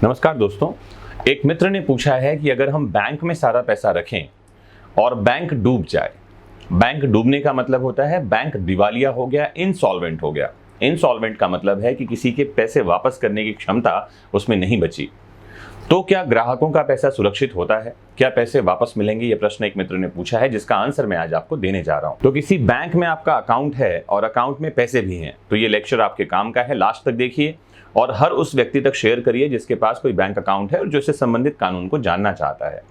नमस्कार दोस्तों। एक मित्र ने पूछा है कि अगर हम बैंक में सारा पैसा रखें और बैंक डूब जाए। बैंक डूबने का मतलब होता है बैंक दिवालिया हो गया, इंसॉल्वेंट हो गया। इंसॉल्वेंट का मतलब है कि किसी के पैसे वापस करने की क्षमता उसमें नहीं बची। तो क्या ग्राहकों का पैसा सुरक्षित होता है? क्या पैसे वापस मिलेंगे? ये प्रश्न एक मित्र ने पूछा है, जिसका आंसर मैं आज आपको देने जा रहा हूं। तो किसी बैंक में आपका अकाउंट है और अकाउंट में पैसे भी हैं, तो ये लेक्चर आपके काम का है। लास्ट तक देखिए और हर उस व्यक्ति तक शेयर करिए जिसके पास कोई बैंक अकाउंट है और जो इससे संबंधित कानून को जानना चाहता है।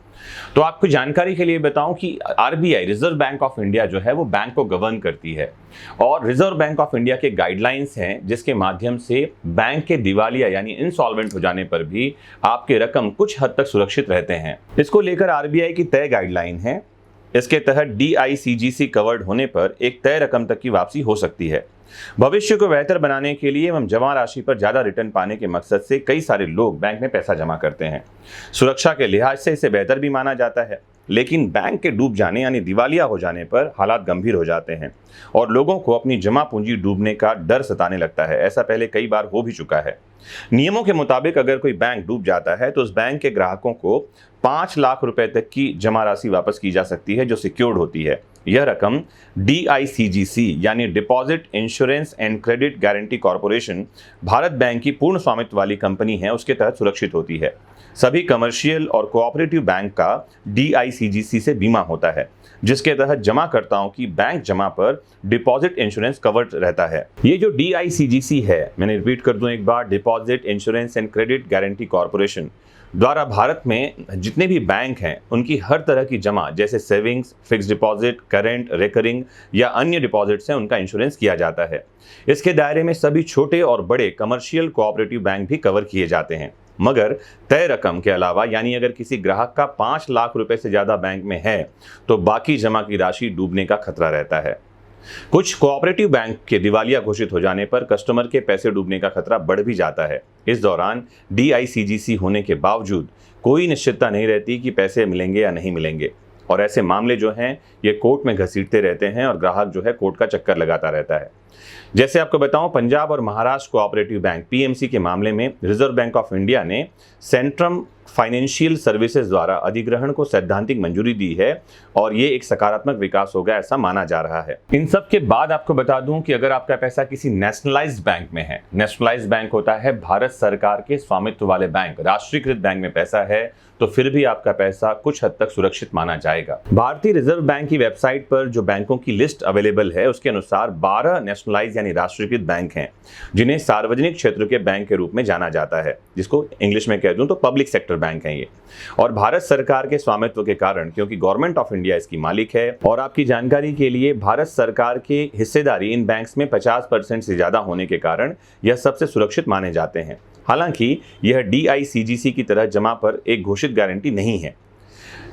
तो आपको जानकारी के लिए बताऊं कि RBI, reserve bank of India जो है वो बैंक को गवर्न करती है और रिजर्व बैंक ऑफ इंडिया के गाइडलाइंस हैं जिसके माध्यम से बैंक के दिवालिया यानी इंसॉल्वेंट हो जाने पर भी आपके रकम कुछ हद तक सुरक्षित रहते हैं। इसको लेकर आरबीआई की तय गाइडलाइन है। इसके तहत डीआईसीजीसी कवर्ड होने पर एक तय रकम तक की वापसी हो सकती है। भविष्य को बेहतर बनाने के लिए एवं जमा राशि पर ज्यादा रिटर्न पाने के मकसद से कई सारे लोग बैंक में पैसा जमा करते हैं। सुरक्षा के लिहाज से इसे बेहतर भी माना जाता है, लेकिन बैंक के डूब जाने यानी दिवालिया हो जाने पर हालात गंभीर हो जाते हैं और लोगों को अपनी जमा पूंजी डूबने का डर सताने लगता है। ऐसा पहले कई बार हो भी चुका है। नियमों के मुताबिक अगर कोई बैंक डूब जाता है तो उस बैंक के ग्राहकों को 5 लाख रुपए तक की जमा राशि वापस की जा सकती है जो सिक्योर्ड होती है। यह रकम डीआईसीजीसी यानी deposit insurance and credit guarantee corporation Bharat bank की पूर्ण स्वामित्व वाली कंपनी है, उसके तहत सुरक्षित होती है। सभी कमर्शियल और कोऑपरेटिव बैंक का डीआईसीजीसी से बीमा होता है, जिसके तहत जमाकर्ताओं की बैंक जमा पर डिपॉजिट इंश्योरेंस कवर्ड रहता है। ये जो डीआईसीजीसी है, मैंने रिपीट कर दूं एक बार, deposit insurance and credit guarantee corporation द्वारा भारत में जितने भी बैंक हैं उनकी हर तरह की जमा जैसे savings, fix deposit, current, recurring या अन्य डिपॉजिट्स हैं उनका इंश्योरेंस किया जाता है। इसके दायरे में सभी छोटे और बड़े कमर्शियल कोऑपरेटिव बैंक भी कवर किए जाते हैं, मगर तय रकम के अलावा यानी अगर किसी ग्राहक का 5 लाख रुपए से ज्यादा बैंक में है तो बाकी जमा की राशि डूबने का खतरा रहता है। कुछ कोऑपरेटिव बैंक के दिवालिया घोषित हो जाने पर कस्टमर के पैसे डूबने का खतरा बढ़ भी जाता है। इस दौरान डीआईसीजीसी होने के बावजूद कोई निश्चितता नहीं रहती कि पैसे मिलेंगे या नहीं मिलेंगे और ऐसे मामले जो हैं ये कोर्ट में घसीटते रहते हैं और ग्राहक जो है कोर्ट का चक्कर लगाता रहता है। जैसे आपको बताऊं, पंजाब और महाराष्ट्र कोऑपरेटिव बैंक पीएमसी के मामले में रिजर्व बैंक ऑफ इंडिया ने सेंट्रम फाइनेंशियल सर्विसेज द्वारा अधिग्रहण को सैद्धांतिक मंजूरी दी है और ये एक सकारात्मक विकास होगा ऐसा माना जा रहा है। इन सब के बाद आपको बता दूं कि अगर आपका पैसा किसी नेशनलाइज्ड बैंक में है, नेशनलाइज्ड बैंक होता है भारत सरकार के स्वामित्व वाले बैंक, राष्ट्रीयकृत बैंक में पैसा है तो फिर भी आपका पैसा कुछ हद तक सुरक्षित माना जाएगा। भारतीय रिजर्व बैंक की वेबसाइट पर जो बैंकों की लिस्ट अवेलेबल है उसके अनुसार 12 नेशनलाइज्ड यानी राष्ट्रीयकृत बैंक हैं जिन्हें सार्वजनिक क्षेत्र के बैंक के रूप में जाना जाता है, जिसको इंग्लिश में कह दूं तो पब्लिक सेक्टर बैंक हैं ये। और भारत सरकार के स्वामित्व के कारण, क्योंकि गवर्नमेंट ऑफ इंडिया इसकी मालिक है, और आपकी जानकारी के लिए भारत सरकार की हिस्सेदारी इन बैंक्स में 50% से ज्यादा होने के कारण यह सबसे सुरक्षित माने जाते हैं। हालांकि यह डीआईसीजीसी की तरह जमा पर एक घोषित गारंटी नहीं है।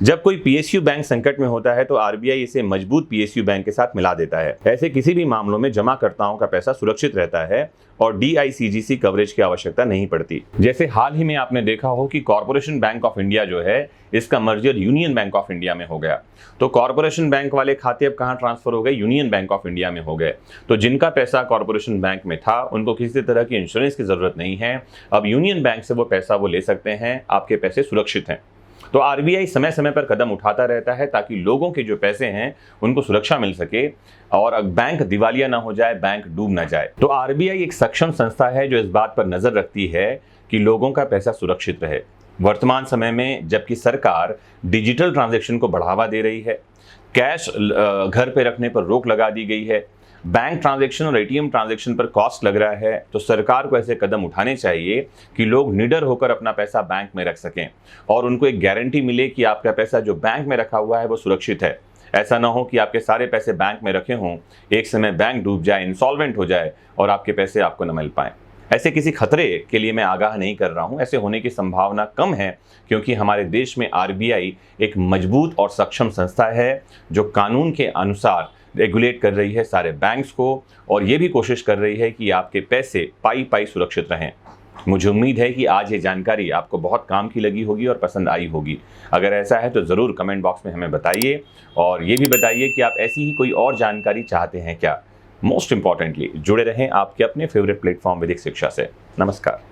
जब कोई पीएसयू बैंक संकट में होता है तो आरबीआई इसे मजबूत पीएसयू बैंक के साथ मिला देता है। ऐसे किसी भी मामलों में जमाकर्ताओं का पैसा सुरक्षित रहता है और डीआईसीजीसी कवरेज की आवश्यकता नहीं पड़ती। जैसे हाल ही में आपने देखा हो कि कॉर्पोरेशन बैंक ऑफ इंडिया जो है इसका merger union bank of India में हो गया, तो कॉर्पोरेशन बैंक वाले खाते अब कहां ट्रांसफर हो गए? यूनियन बैंक ऑफ इंडिया में हो गए। तो जिनका पैसा कॉर्पोरेशन बैंक में था उनको किसी तरह की इंश्योरेंस की जरूरत नहीं है। अब यूनियन बैंक से वो पैसा वो ले सकते हैं, आपके पैसे सुरक्षित हैं। तो आरबीआई समय समय पर कदम उठाता रहता है ताकि लोगों के जो पैसे हैं उनको सुरक्षा मिल सके और बैंक दिवालिया ना हो जाए, बैंक डूब ना जाए। तो आरबीआई एक सक्षम संस्था है जो इस बात पर नजर रखती है कि लोगों का पैसा सुरक्षित रहे। वर्तमान समय में जबकि सरकार डिजिटल ट्रांजैक्शन को बढ़ावा दे रही है, कैश घर पे रखने पर रोक लगा दी गई है, बैंक ट्रांजैक्शन और एटीएम ट्रांजैक्शन पर कॉस्ट लग रहा है, तो सरकार को ऐसे कदम उठाने चाहिए कि लोग निडर होकर अपना पैसा बैंक में रख सकें और उनको एक गारंटी मिले कि आपका पैसा जो बैंक में रखा हुआ है वो सुरक्षित है। ऐसा ना हो कि आपके सारे पैसे बैंक में रखे हों, एक समय बैंक डूब जाए, इंसॉल्वेंट हो जाए और आपके पैसे आपको न मिल पाए। ऐसे किसी खतरे के लिए मैं आगाह नहीं कर रहा हूं, ऐसे होने की संभावना कम है क्योंकि हमारे देश में आरबीआई एक मजबूत और सक्षम संस्था है जो कानून के अनुसार रेगुलेट कर रही है सारे बैंक्स को और ये भी कोशिश कर रही है कि आपके पैसे पाई पाई सुरक्षित रहें। मुझे उम्मीद है कि आज ये जानकारी आपको बहुत काम की लगी होगी और पसंद आई होगी। अगर ऐसा है तो ज़रूर कमेंट बॉक्स में हमें बताइए और ये भी बताइए कि आप ऐसी ही कोई और जानकारी चाहते हैं क्या। मोस्ट इंपॉर्टेंटली जुड़े रहें आपके अपने फेवरेट प्लेटफॉर्म विधिक शिक्षा से। नमस्कार।